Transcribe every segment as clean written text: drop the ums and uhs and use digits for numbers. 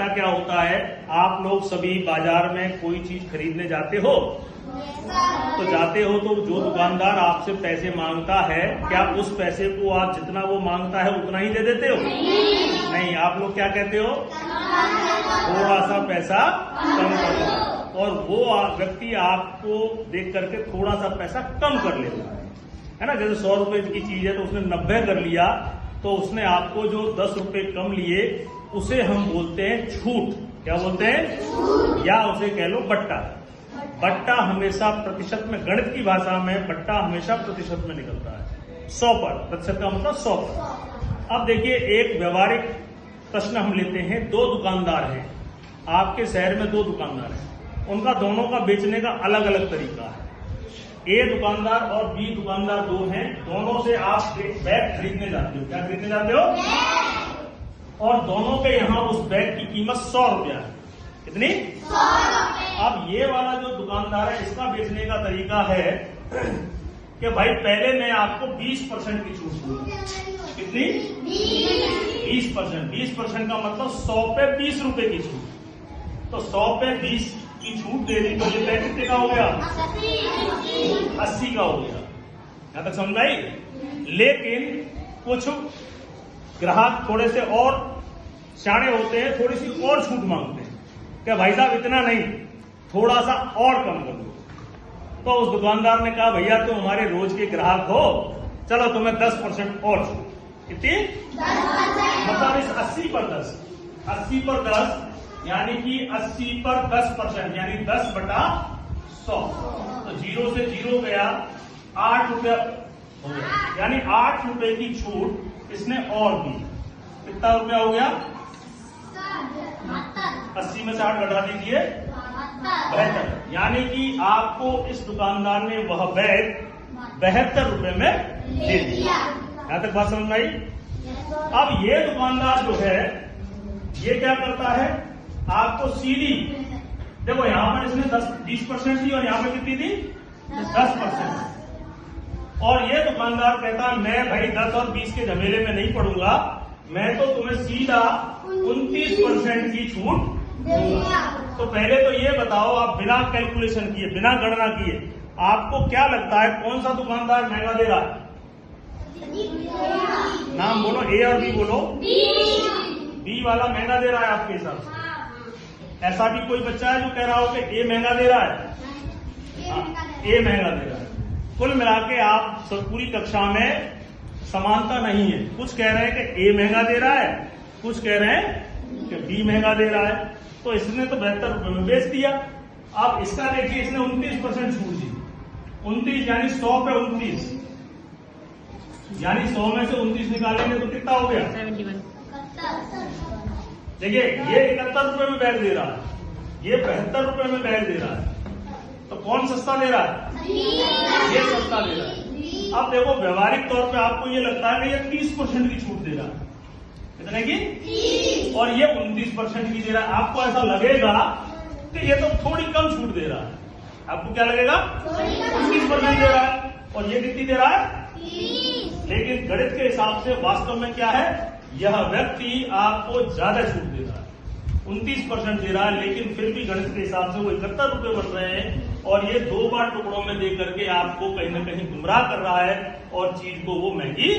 क्या होता है, आप लोग सभी बाजार में कोई चीज खरीदने जाते हो तो जो दुकानदार आपसे पैसे मांगता है, क्या उस पैसे को आप जितना वो मांगता है उतना ही दे देते हो? नहीं, आप लोग क्या कहते हो, थोड़ा सा पैसा कम कर दो, और वो व्यक्ति आपको देख करके थोड़ा सा पैसा कम कर लेता है ना। जैसे 100 रुपए की चीज है तो उसने 90 कर लिया, तो उसने आपको जो 10 रुपए कम लिए उसे हम बोलते हैं छूट। क्या बोलते हैं? या उसे कह लो बट्टा। बट्टा हमेशा प्रतिशत में, गणित की भाषा में बट्टा हमेशा प्रतिशत में निकलता है, 100 पर। प्रतिशत का मतलब 100 पर। अब देखिए, एक व्यवहारिक प्रश्न हम लेते हैं। 2 दुकानदार हैं, आपके शहर में 2 दुकानदार हैं, उनका दोनों का बेचने का अलग अलग तरीका है। ए दुकानदार और बी दुकानदार 2 हैं, दोनों से आप एक बैग खरीदने जाते हो। क्या खरीदने जाते हो? और दोनों के यहाँ उस बैग की कीमत 100 रुपया है। कितनी? 100 रुपये। अब ये वाला जो दुकानदार है, इसका बेचने का तरीका है कि भाई पहले मैं आपको 20% की छूट दूंगा। कितनी? 20%। 20% का मतलब 100 पे 20 रुपए की छूट। तो 100 पे 20 की छूट दे दी तो ये बैग कितने का हो गया? 80 का हो गया। यहां तक समझ आई? लेकिन कुछ ग्राहक थोड़े से और शाणे होते हैं, थोड़ी सी और छूट मांगते हैं। क्या भाई साहब इतना नहीं, थोड़ा सा और कम कर दो। तो उस दुकानदार ने कहा, भैया तुम हमारे रोज के ग्राहक हो, चलो तुम्हें 10% और छूट। कितनी? 10%। मतलब इस 80 पर 10, 80 पर 10 यानी कि 80 पर 10%, यानी 10 बटा 100। तो 0 से 0 गया, 8 रुपया हो गया, यानी 8 रुपए की छूट इसने और दी। कितना रुपया हो गया? 80 में से 8 घटा दीजिए, 72। यानी कि आपको इस दुकानदार ने वह बैग 72 रुपए में दे दिया। यहां तक बात समझ में आई? अब ये दुकानदार जो है, ये क्या करता है, आपको सीधी, देखो यहां पर इसने 20% दी और यहां पर कितनी दी? 10%। और ये दुकानदार कहता है, मैं भाई 10 और 20 के झमेले में नहीं पड़ूंगा, मैं तो तुम्हें सीधा 29% की छूट दूंगा। तो पहले तो ये बताओ, आप बिना कैलकुलेशन किए, बिना गणना किए, आपको क्या लगता है कौन सा दुकानदार महंगा दे रहा है? नाम बोलो, ए और बी बोलो। बी वाला महंगा दे रहा है आपके हिसाब से? ऐसा भी कोई बच्चा है जो कह रहा हो कि ए महंगा दे रहा है? ए महंगा दे रहा है। कुल मिला के आप पूरी कक्षा में समानता नहीं है। कुछ कह रहे हैं कि ए महंगा दे रहा है, कुछ कह रहे हैं कि बी महंगा दे रहा है। तो इसने तो 72 रुपए में बेच दिया। अब इसका देखिए, इसने 29% छूट दी। 29 यानी 100 पे 29, यानी 100 में से 29 निकालेंगे तो कितना हो गया? 71। देखिए, ये 71 रुपए में बैग दे रहा है, ये 72 रुपए में बैग दे रहा है। तो कौन सस्ता दे रहा है? ये सस्ता दे रहा है। अब देखो, व्यवहारिक तौर पे आपको ये लगता है कि ये 30% की छूट दे रहा है। कितने की? 30। और ये 29% की दे रहा है। आपको ऐसा लगेगा कि ये तो थोड़ी कम छूट दे रहा है। आपको क्या लगेगा? 29% दे रहा है। और ये कितनी दे रहा है? 30। लेकिन गणित के हिसाब से वास्तव में क्या है, यह व्यक्ति आपको ज्यादा छूट दे रहा है, 29% दे रहा है, लेकिन फिर भी गणित के हिसाब से वो 71 रुपए बन रहे हैं। और ये 2 बार टुकड़ों में दे करके आपको कहीं ना कहीं गुमराह कर रहा है और चीज को वो महंगी।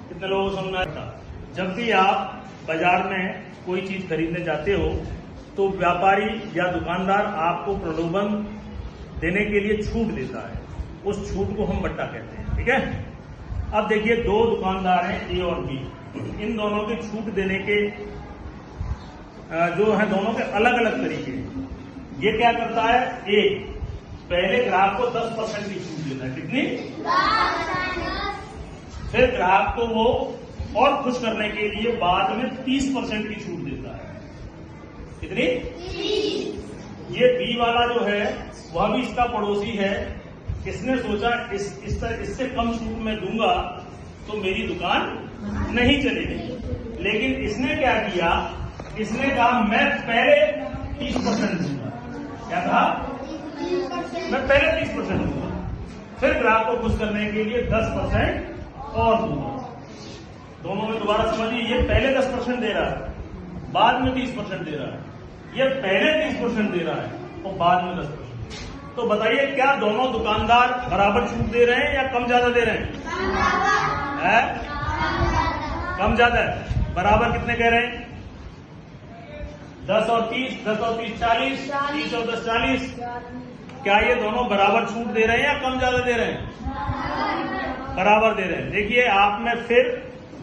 कितने लोगों को समझ में आता? जब भी आप बाजार में कोई चीज खरीदने जाते हो तो व्यापारी या दुकानदार आपको प्रलोभन देने के लिए छूट देता है, उस छूट को हम बट्टा कहते हैं। ठीक है? अब देखिए, 2 दुकानदार हैं, ए और बी। इन दोनों के छूट देने के जो है, दोनों के अलग अलग तरीके हैं। ये क्या करता है, ए पहले ग्राहक को 10% की छूट देता है। कितनी? 10%। फिर ग्राहक को वो और खुश करने के लिए बाद में 30% की छूट देता है। कितनी? 30। ये बी वाला जो है, वह भी इसका पड़ोसी है। इसने सोचा इससे कम छूट में दूंगा तो मेरी दुकान नहीं चलेगी। लेकिन इसने क्या किया, इसने कहा मैं पहले 30% दूंगा। क्या कहा? मैं पहले 30% दूंगा, फिर ग्राहक को खुश करने के लिए 10% और दूंगा। दोनों में दोबारा समझिए, ये पहले 10% दे रहा है, बाद में 30% दे रहा है, ये पहले 30% दे रहा है और बाद में 10%। तो बताइए क्या दोनों दुकानदार बराबर छूट दे रहे हैं या कम ज्यादा दे रहे हैं? कम ज्यादा है। बराबर कितने कह रहे हैं? 10 और 30, 10 और 30 40, 30 और 10 40। क्या ये दोनों बराबर छूट दे रहे हैं या कम ज्यादा दे रहे हैं? बराबर दे रहे हैं। देखिए आप में फिर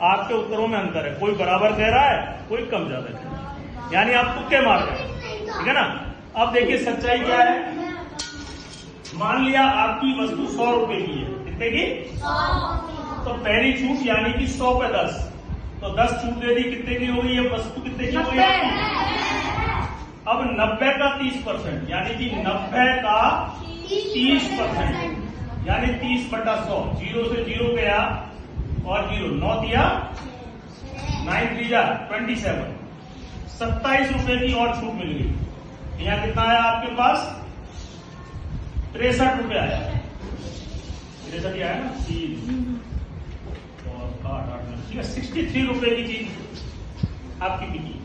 आपके उत्तरों में अंतर है, कोई बराबर कह रहा है, कोई कम ज्यादा कह रहा है, यानी आप तुक्के मार रहे हैं, ठीक है ना। अब देखिए सच्चाई क्या है। मान लिया आपकी वस्तु 100 रुपए की है, कितने की? 100। तो पहली छूट यानी कि 100 पे 10, तो 10 छूट दे दी, कितने की हो गई ये वस्तु? कितने की हो गई? अब 90 का 30%, यानी कि 90 का 30%, यानी 30/100। 0 से 0 गया और 0 9 दिया, 9 3 जा 27, 27 रुपए की और छूट मिल गई। यहाँ कितना आया आपके पास? 63 रुपए आया। 63 आया ना, 3 और 8 63 रुपए की चीज आपकी बिकी।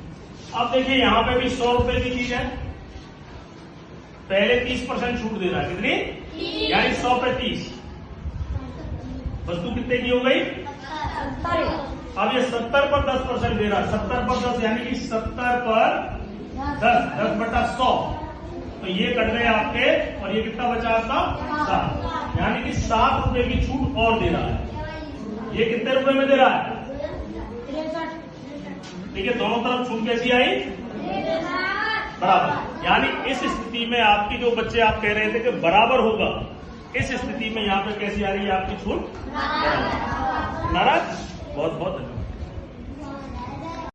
अब देखिए यहां पे भी 100 रुपए की चीज है, पहले 30% छूट दे रहा है, कितनी? यानी 100 पे 30, वस्तु कितने की हो गई? 70। अब ये 70 पर 10% दे रहा है, 70 पर 10 यानी कि 70 पर 10/100। तो ये कट गए आपके, और ये कितना बचा आपका? 7, यानी कि 7 रुपए की छूट और दे रहा है। ये कितने रुपए में दे रहा है? 63। देखिए दोनों तरफ छूट कैसी आई? बराबर। यानी इस स्थिति में आपकी जो बच्चे आप कह रहे थे कि बराबर होगा, इस स्थिति में यहाँ पे कैसी आ रही है आपकी छूट? नाराज। बहुत बहुत धन्यवाद।